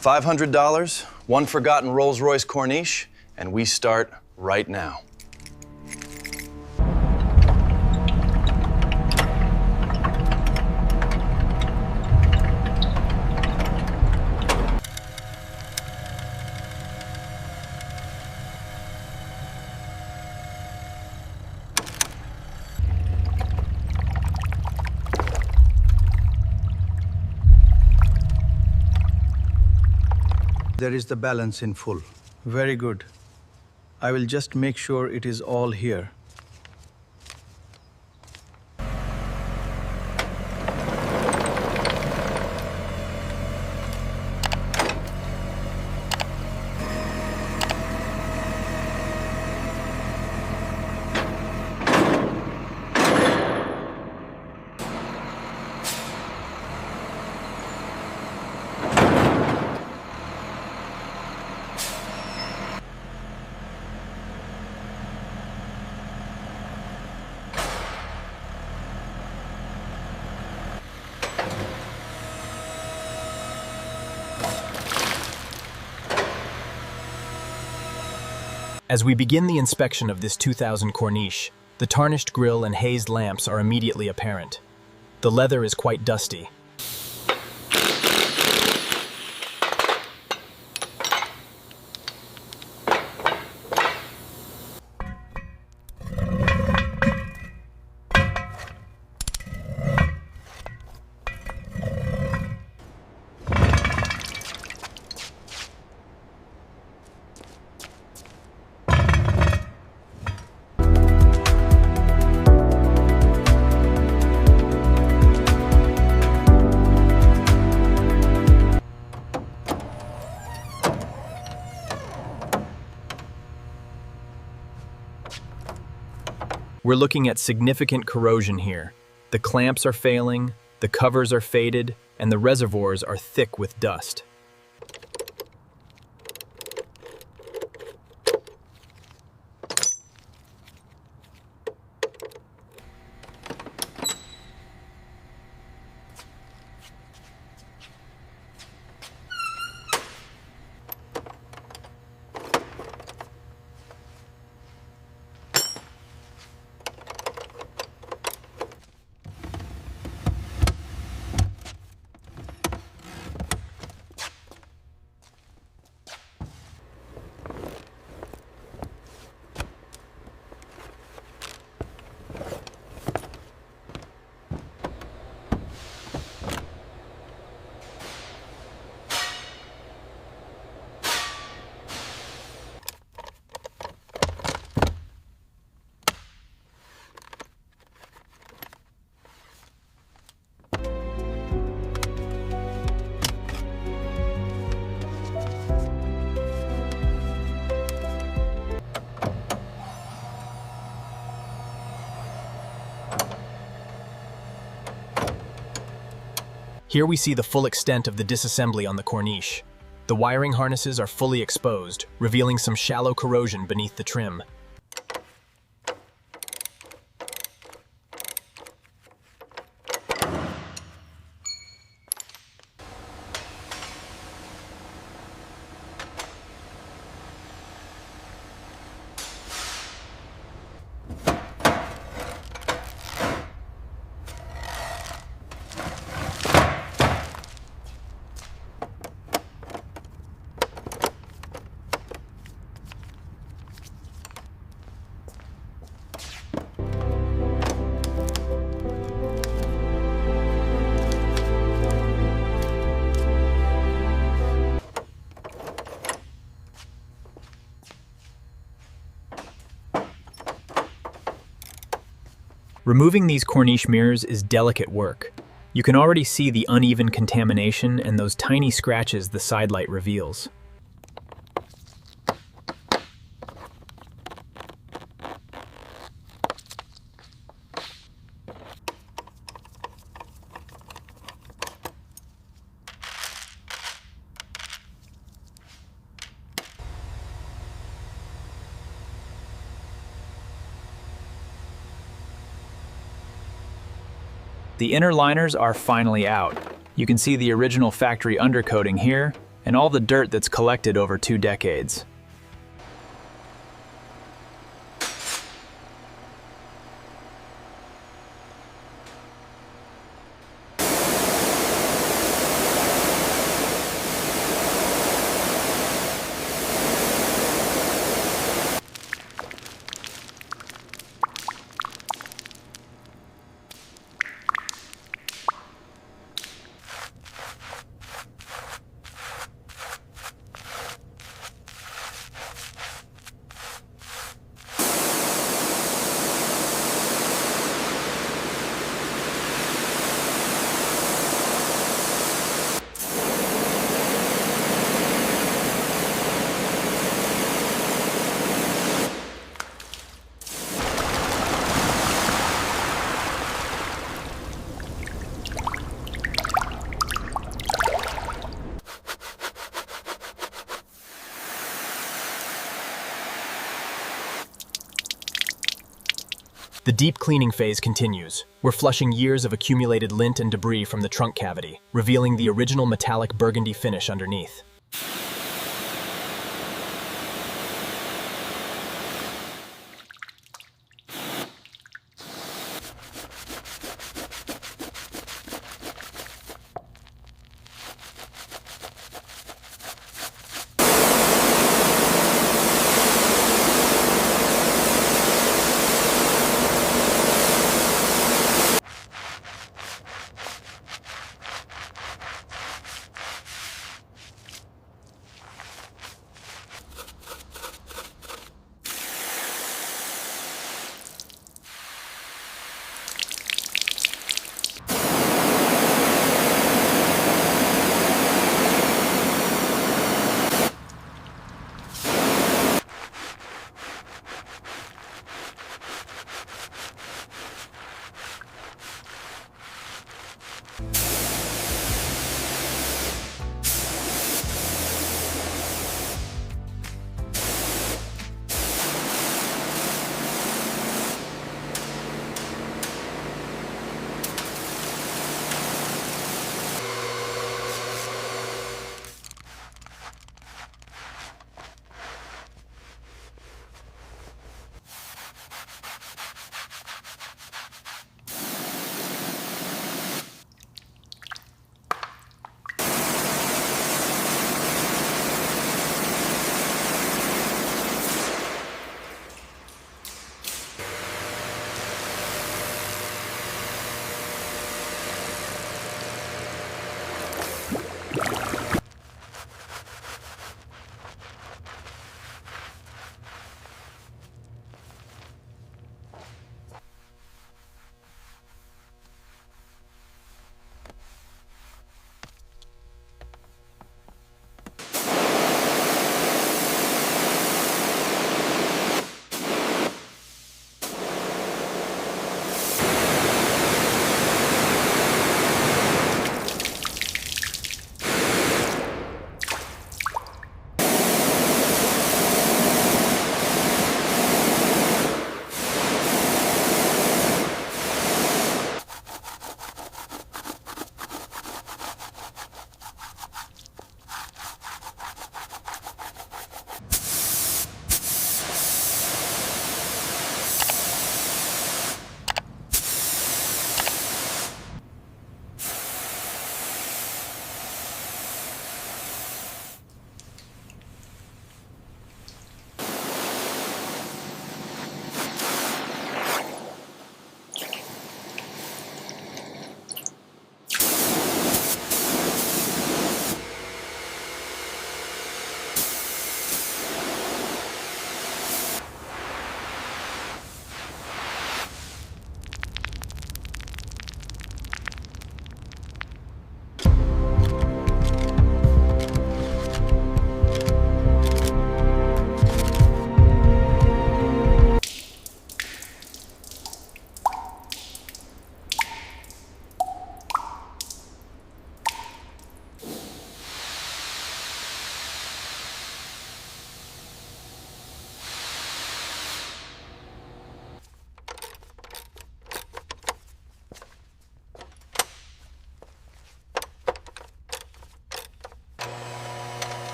$500, one forgotten Rolls-Royce Corniche, and we start right now. There is the balance in full. Very good. I will just make sure it is all here. As we begin the inspection of this 2000 Corniche, the tarnished grille and hazed lamps are immediately apparent. The leather is quite dusty. We're looking at significant corrosion here. The clamps are failing, the covers are faded, and the reservoirs are thick with dust. Here we see the full extent of the disassembly on the Corniche. The wiring harnesses are fully exposed, revealing some shallow corrosion beneath the trim. Removing these Corniche mirrors is delicate work. You can already see the uneven contamination and those tiny scratches the sidelight reveals. The inner liners are finally out. You can see the original factory undercoating here, and all the dirt that's collected over 2 decades. The deep cleaning phase continues. We're flushing years of accumulated lint and debris from the trunk cavity, revealing the original metallic burgundy finish underneath.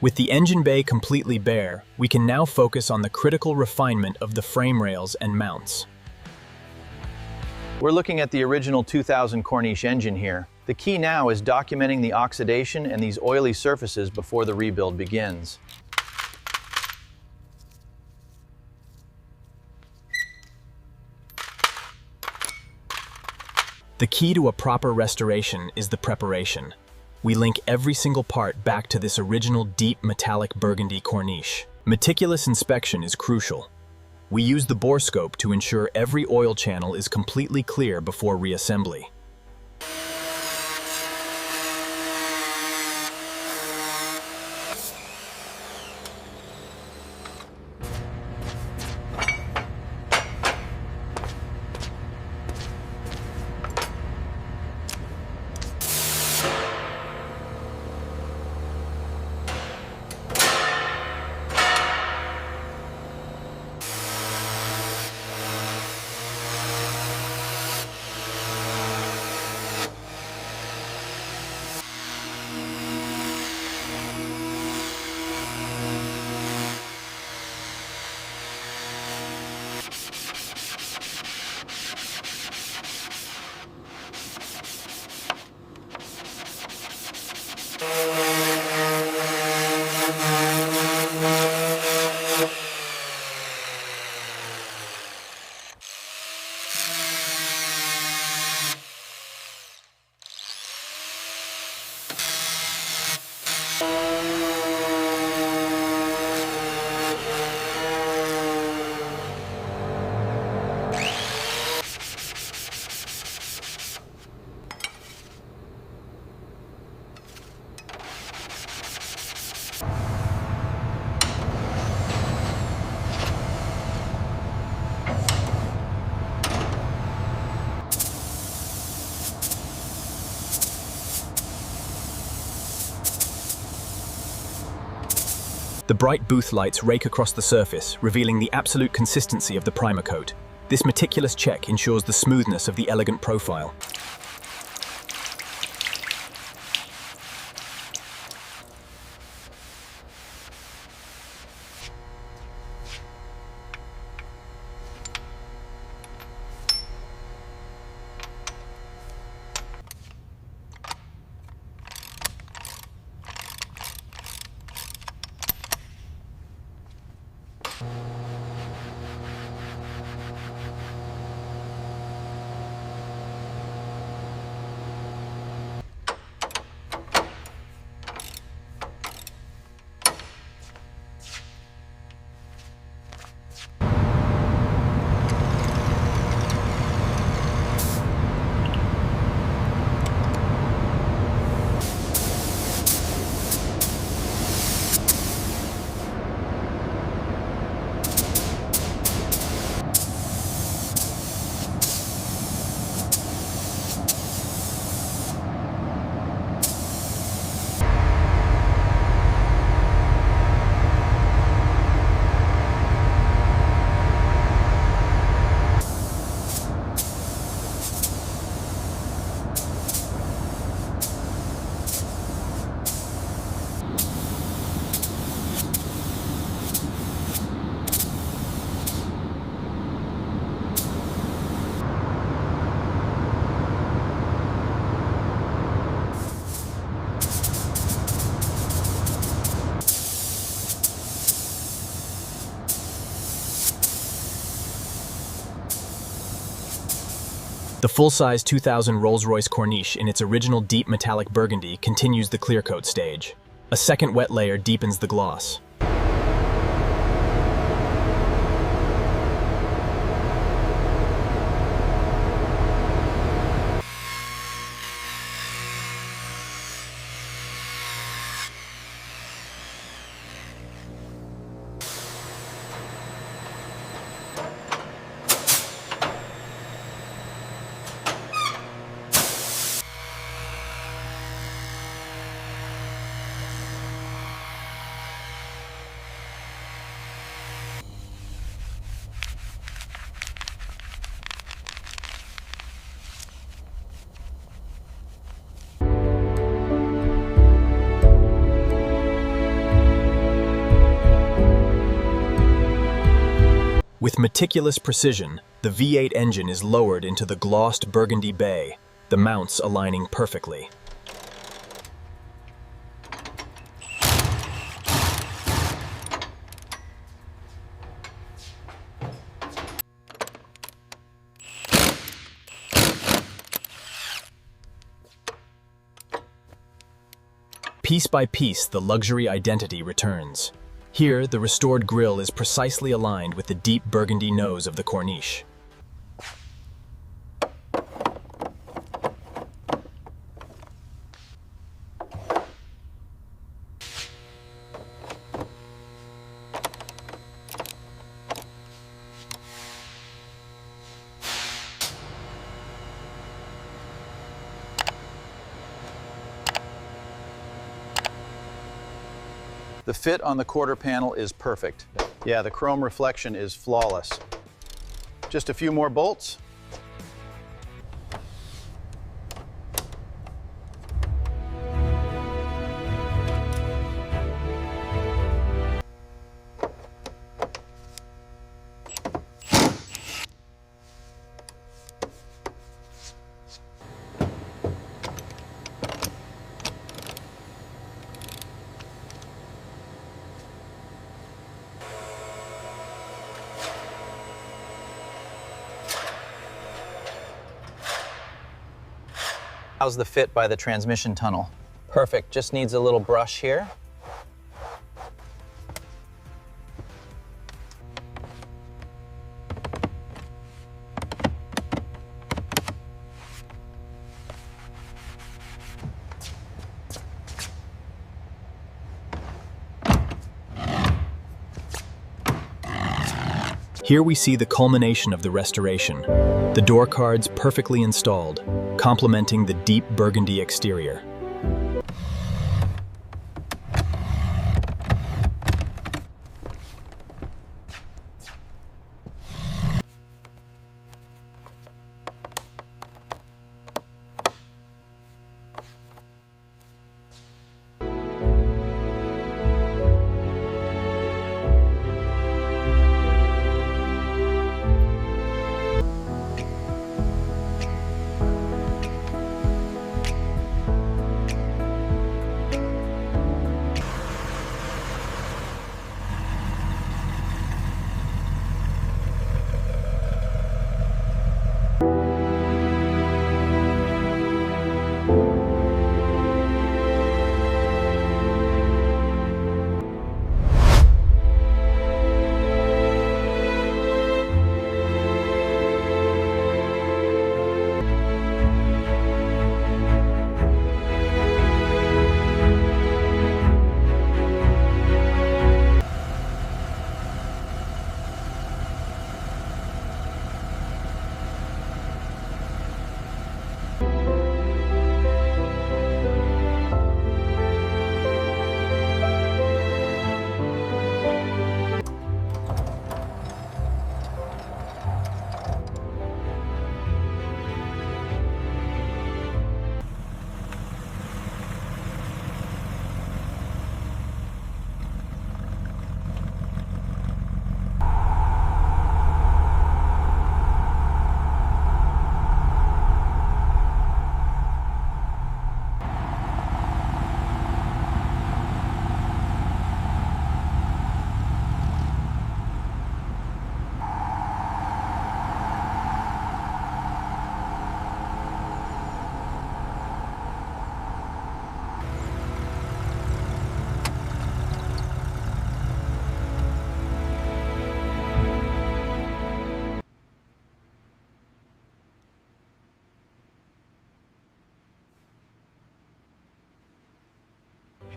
With the engine bay completely bare, we can now focus on the critical refinement of the frame rails and mounts. We're looking at the original 2000 Corniche engine here. The key now is documenting the oxidation and these oily surfaces before the rebuild begins. The key to a proper restoration is the preparation. We link every single part back to this original deep metallic burgundy Corniche. Meticulous inspection is crucial. We use the bore scope to ensure every oil channel is completely clear before reassembly. The bright booth lights rake across the surface, revealing the absolute consistency of the primer coat. This meticulous check ensures the smoothness of the elegant profile. The full-size 2000 Rolls-Royce Corniche in its original deep metallic burgundy continues the clear coat stage. A second wet layer deepens the gloss. With meticulous precision, the V8 engine is lowered into the glossed burgundy bay, the mounts aligning perfectly. Piece by piece, the luxury identity returns. Here, the restored grille is precisely aligned with the deep burgundy nose of the Corniche. The fit on the quarter panel is perfect. Yeah, the chrome reflection is flawless. Just a few more bolts. How's the fit by the transmission tunnel? Perfect, just needs a little brush here. Here we see the culmination of the restoration, the door cards perfectly installed, complementing the deep burgundy exterior.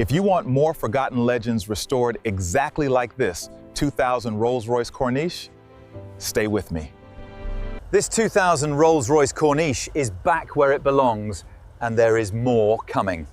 If you want more forgotten legends restored exactly like this 2000 Rolls-Royce Corniche, stay with me. This 2000 Rolls-Royce Corniche is back where it belongs, and there is more coming.